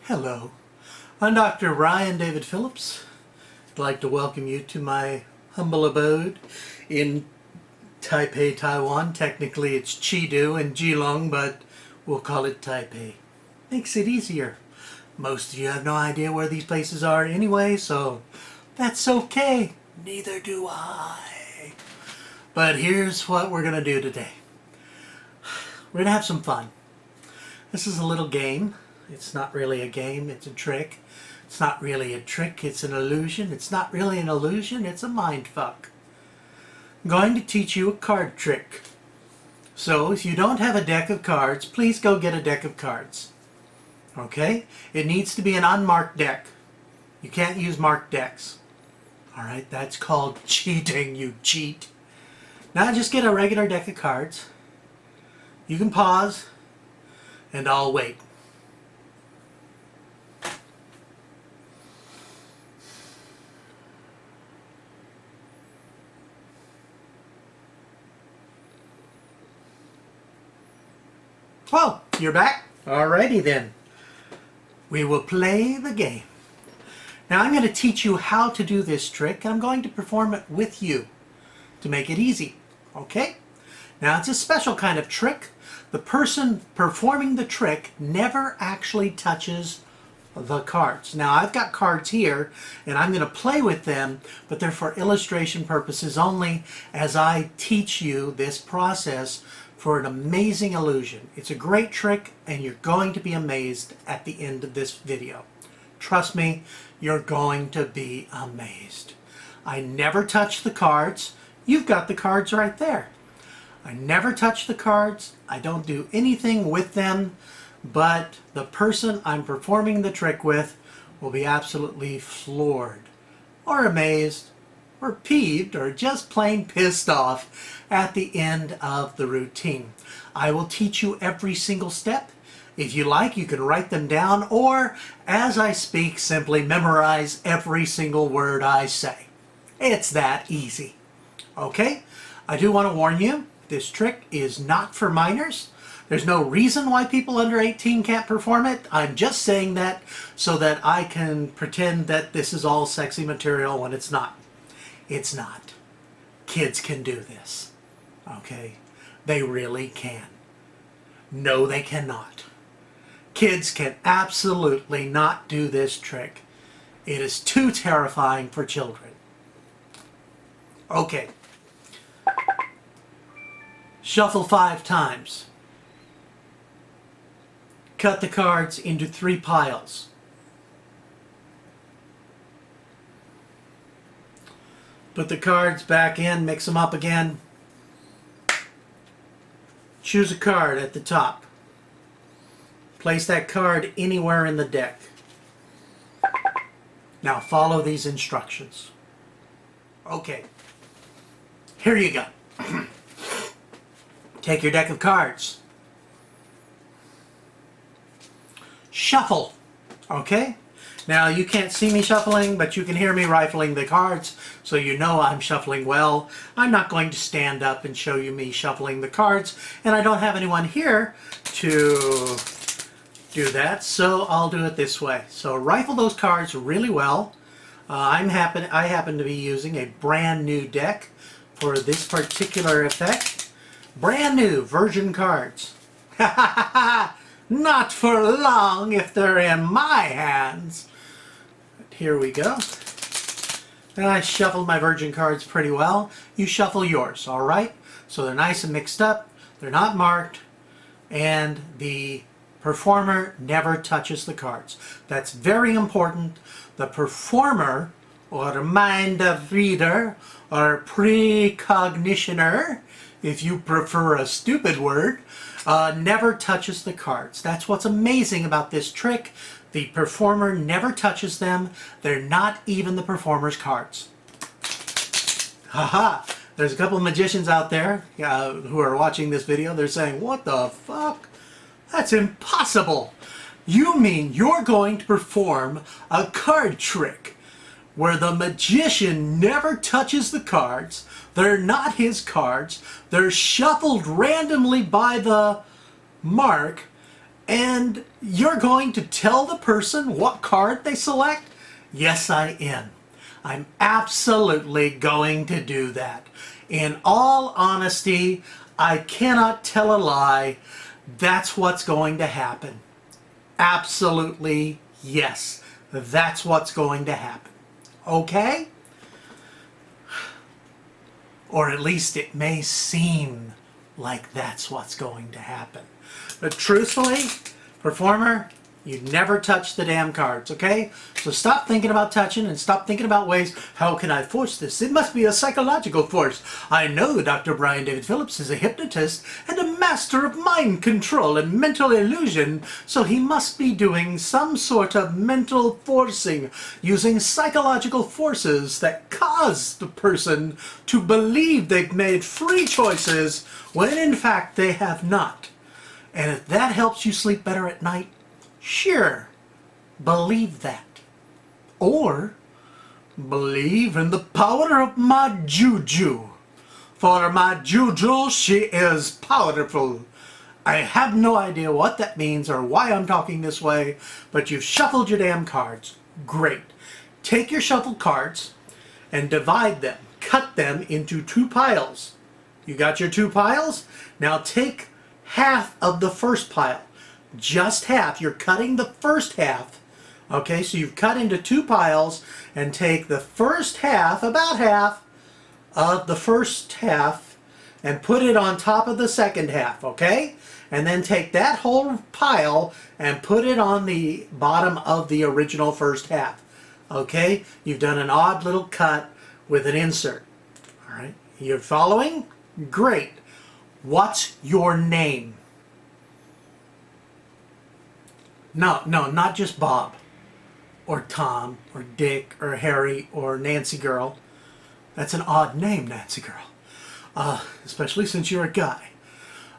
Hello, I'm Dr. Ryan David Phillips. I'd like to welcome you to my humble abode in Taipei, Taiwan. Technically it's Chengdu and Geelong, but we'll call it Taipei. Makes it easier. Most of you have no idea where these places are anyway, so that's okay. Neither do I. But here's what we're going to do today. We're going to have some fun. This is a little game. It's not really a game, it's a trick. It's not really a trick, it's an illusion. It's not really an illusion, it's a mindfuck. I'm going to teach you a card trick. So if you don't have a deck of cards, please go get a deck of cards. Okay? It needs to be an unmarked deck. You can't use marked decks. Alright, that's called cheating, you cheat. Now just get a regular deck of cards. You can pause, and I'll wait. Oh, you're back? Alrighty then. We will play the game. Now I'm going to teach you how to do this trick. I'm going to perform it with you to make it easy. Okay? Now it's a special kind of trick. The person performing the trick never actually touches the cards. Now I've got cards here and I'm going to play with them, but they're for illustration purposes only as I teach you this process for an amazing illusion. It's a great trick and you're going to be amazed at the end of this video. Trust me, you're going to be amazed. I never touch the cards. You've got the cards right there. I never touch the cards. I don't do anything with them, but the person I'm performing the trick with will be absolutely floored or amazed or peeved or just plain pissed off at the end of the routine. I will teach you every single step. If you like, you can write them down, or as I speak, simply memorize every single word I say. It's that easy. Okay? I do want to warn you, this trick is not for minors. There's no reason why people under 18 can't perform it. I'm just saying that so that I can pretend that this is all sexy material when it's not. It's not. Kids can do this. Okay? They really can. No, they cannot. Kids can absolutely not do this trick. It is too terrifying for children. Okay. Shuffle 5 times. Cut the cards into 3 piles. Put the cards back in, mix them up again. Choose a card at the top. Place that card anywhere in the deck. Now follow these instructions. Okay. Here you go. Take your deck of cards. Shuffle. Okay? Now you can't see me shuffling, but you can hear me rifling the cards, so you know I'm shuffling well. I'm not going to stand up and show you me shuffling the cards, and I don't have anyone here to do that, so I'll do it this way. So rifle those cards really well. I happen to be using a brand new deck for this particular effect. Brand new virgin cards. Ha ha ha ha! Not for long if they're in my hands. Here we go. And I shuffled my virgin cards pretty well. You shuffle yours, alright? So they're nice and mixed up, they're not marked, and the performer never touches the cards. That's very important. The performer, or mind reader, or precognitioner, if you prefer a stupid word, never touches the cards. That's what's amazing about this trick. The performer never touches them. They're not even the performer's cards. Haha! There's a couple of magicians out there who are watching this video. They're saying, what the fuck? That's impossible! You mean you're going to perform a card trick where the magician never touches the cards, they're not his cards, they're shuffled randomly by the mark, And you're going to tell the person what card they select? Yes, I am. I'm absolutely going to do that. In all honesty, I cannot tell a lie. That's what's going to happen. Absolutely, yes. That's what's going to happen. Okay? Or at least it may seem like that's what's going to happen. But truthfully, performer, you never touch the damn cards, okay? So stop thinking about touching and stop thinking about ways, how can I force this? It must be a psychological force. I know Dr. Brian David Phillips is a hypnotist and a master of mind control and mental illusion, so he must be doing some sort of mental forcing, using psychological forces that cause the person to believe they've made free choices when in fact they have not. And if that helps you sleep better at night, sure, believe that. Or believe in the power of my juju. For my juju, she is powerful. I have no idea what that means or why I'm talking this way, but you've shuffled your damn cards. Great. Take your shuffled cards and divide them. Cut them into 2 piles. You got your 2 piles? Now take half of the first pile. Just half. You're cutting the first half. Okay, so you've cut into 2 piles and take the first half, about half of the first half, and put it on top of the second half, okay? And then take that whole pile and put it on the bottom of the original first half. Okay? You've done an odd little cut with an insert. All right? You're following? Great. What's your name? No, not just Bob, or Tom, or Dick, or Harry, or Nancy Girl. That's an odd name, Nancy Girl. Especially since you're a guy.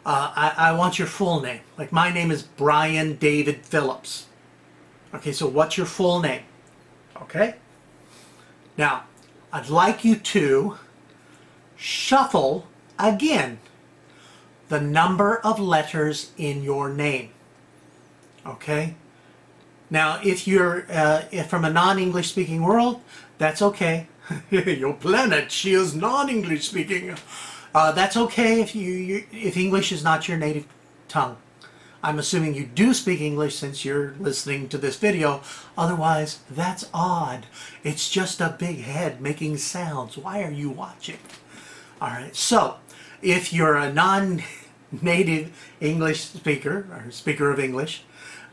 I want your full name. Like my name is Brian David Phillips. Okay, so what's your full name? Okay? Now, I'd like you to shuffle again the number of letters in your name. Okay? Now, if you're from a non-English speaking world, that's okay. Your planet, she is non-English speaking. That's okay if English is not your native tongue. I'm assuming you do speak English since you're listening to this video. Otherwise, that's odd. It's just a big head making sounds. Why are you watching? All right, so if you're a non-native English speaker or speaker of English,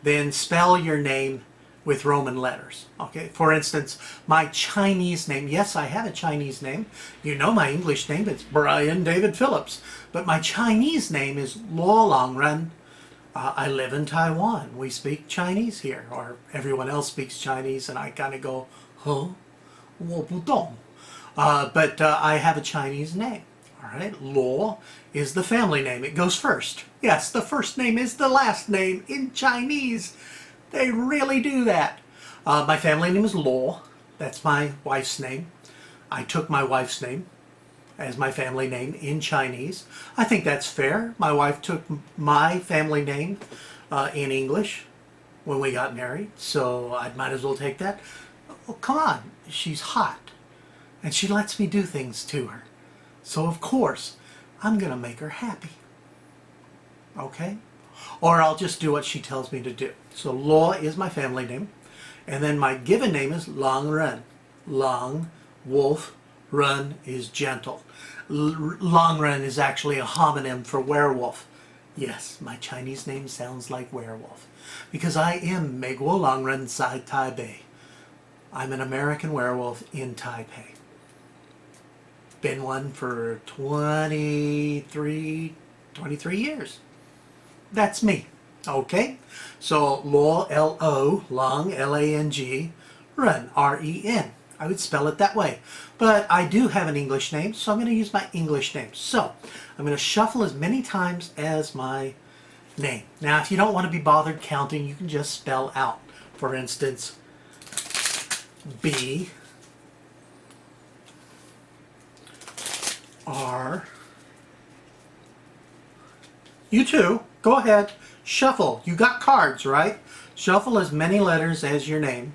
then spell your name with Roman letters. Okay, for instance, my Chinese name. Yes, I have a Chinese name. You know my English name. It's Brian David Phillips. But my Chinese name is Luo Longren. I live in Taiwan. We speak Chinese here, or everyone else speaks Chinese, and I kind of go, huh? 我不懂. But I have a Chinese name. All right, Luo is the family name. It goes first. Yes, the first name is the last name in Chinese. They really do that. My family name is Luo. That's my wife's name. I took my wife's name as my family name in Chinese. I think that's fair. My wife took my family name in English when we got married, so I might as well take that. Oh, come on, she's hot, and she lets me do things to her. So of course, I'm gonna make her happy. Okay? Or I'll just do what she tells me to do. So Luo is my family name, and then my given name is Long Ren. Long, wolf, Run is gentle. Long Ren is actually a homonym for werewolf. Yes, my Chinese name sounds like werewolf, because I am Meiguo Long Ren Zai Taipei. I'm an American werewolf in Taipei. Been one for 23 years. That's me. Okay? So Luo, L-O, Long, L-A-N-G, Ren, R-E-N. I would spell it that way. But I do have an English name, so I'm going to use my English name. So I'm going to shuffle as many times as my name. Now, if you don't want to be bothered counting, you can just spell out. For instance, B, R, you too. Go ahead. Shuffle. You got cards, right? Shuffle as many letters as your name.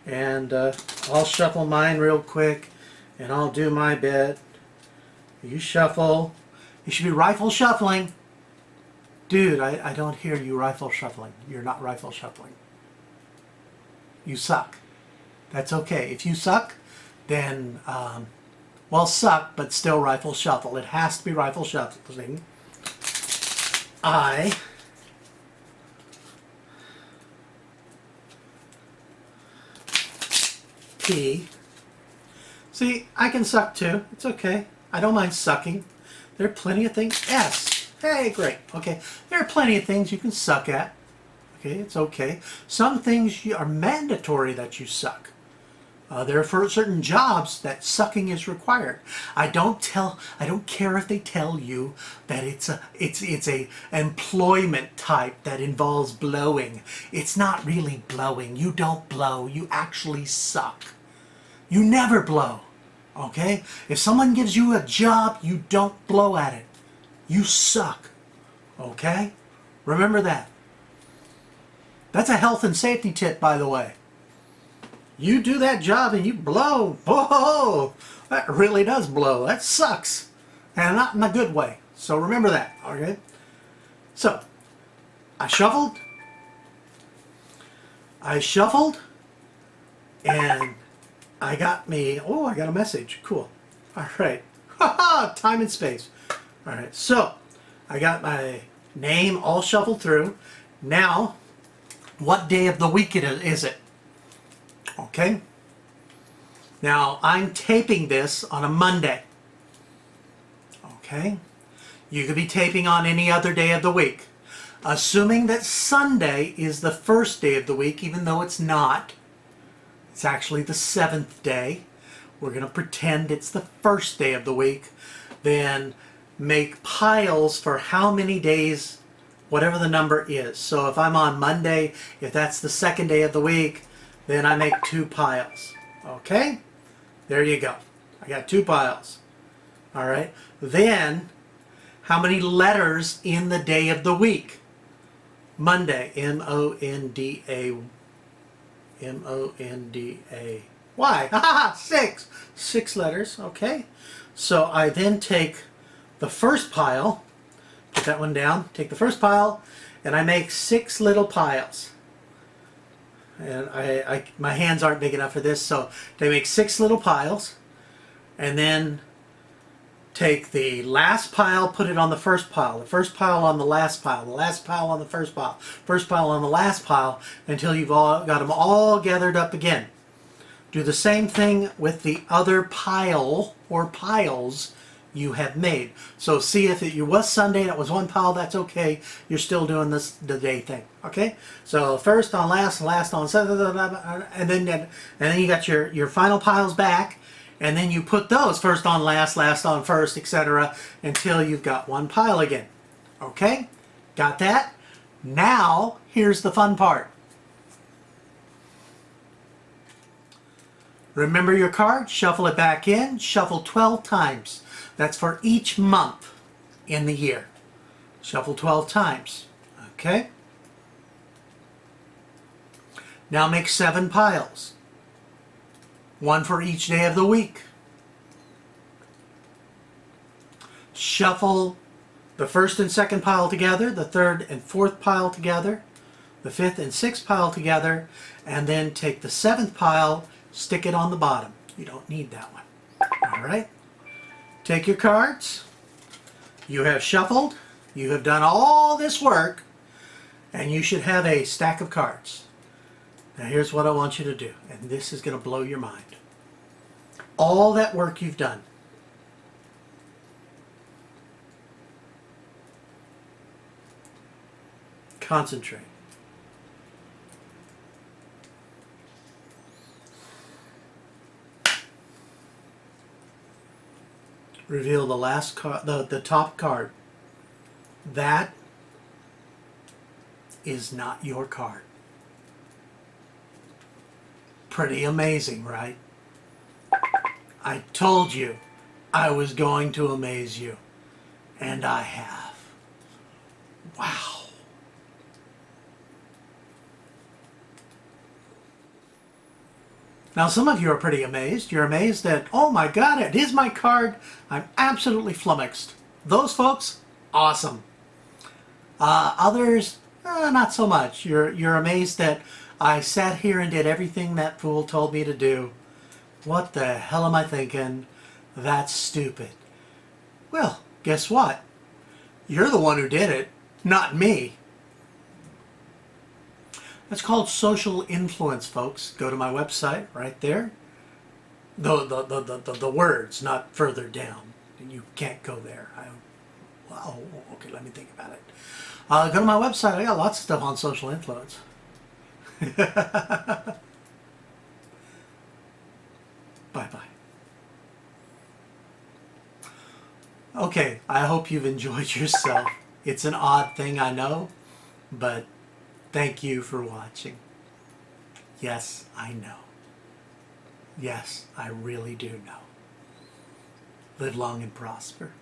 And I'll shuffle mine real quick, and I'll do my bit. You shuffle. You should be rifle shuffling. Dude, I don't hear you rifle shuffling. You're not rifle shuffling. You suck. That's okay. If you suck, then, well, suck, but still rifle shuffle. It has to be rifle shuffling. I P. See, I can suck too. It's okay. I don't mind sucking. There are plenty of things. S. Hey, great. Okay. There are plenty of things you can suck at. Okay, it's okay. Some things are mandatory that you suck. There are for certain jobs that sucking is required. I don't care if they tell you that it's a employment type that involves blowing. It's not really blowing. You don't blow. You actually suck. You never blow. Okay? If someone gives you a job, you don't blow at it. You suck. Okay? Remember that. That's a health and safety tip, by the way. You do that job and you blow. Whoa! That really does blow. That sucks. And not in a good way. So remember that. Okay? So, I shuffled. And I got me, oh, I got a message. Cool. All right. Time and space. All right. So, I got my name all shuffled through. Now, what day of the week is it? Okay. Now, I'm taping this on a Monday. Okay. You could be taping on any other day of the week. Assuming that Sunday is the first day of the week, even though it's not. It's actually the 7th day. We're going to pretend it's the first day of the week. Then make piles for how many days, whatever the number is. So if I'm on Monday, if that's the 2nd day of the week, then I make 2 piles. Okay? There you go. I got 2 piles. All right. Then, how many letters in the day of the week? Monday. M-O-N-D-A. M-O-N-D-A-Y. Ha 6. 6 letters. Okay. So I then take the first pile. Put that one down. Take the first pile, and I make 6 little piles. And my hands aren't big enough for this, so they make 6 little piles, and then take the last pile, put it on the first pile, the first pile on the last pile, the last pile on the first pile on the last pile, until you've all got them all gathered up again. Do the same thing with the other pile or piles you have made. So see, if it was Sunday and it was 1 pile, that's okay. You're still doing the day thing. Okay? So first on last, last on and then you got your final piles back, and then you put those first on last, last on first, etc. until you've got 1 pile again. Okay? Got that? Now, here's the fun part. Remember your card, shuffle it back in, shuffle 12 times. That's for each month in the year. Shuffle 12 times. Okay? Now make 7 piles. 1 for each day of the week. Shuffle the first and second pile together, the third and fourth pile together, the fifth and sixth pile together, and then take the 7th pile, stick it on the bottom. You don't need that one. All right? Take your cards. You have shuffled. You have done all this work, and you should have a stack of cards. Now here's what I want you to do, and this is going to blow your mind. All that work you've done. Concentrate. Reveal the last card, the top card. That is not your card. Pretty amazing, right? I told you I was going to amaze you, and I have. Wow. Now, some of you are pretty amazed. You're amazed that, oh my God, it is my card. I'm absolutely flummoxed. Those folks, awesome. Others, not so much. You're amazed that I sat here and did everything that fool told me to do. What the hell am I thinking? That's stupid. Well, guess what? You're the one who did it, not me. That's called social influence, folks. Go to my website right there. The words, not further down. You can't go there. Oh, okay, let me think about it. Go to my website. I got lots of stuff on social influence. Bye-bye. Okay, I hope you've enjoyed yourself. It's an odd thing, I know, but thank you for watching. Yes, I know. Yes, I really do know. Live long and prosper.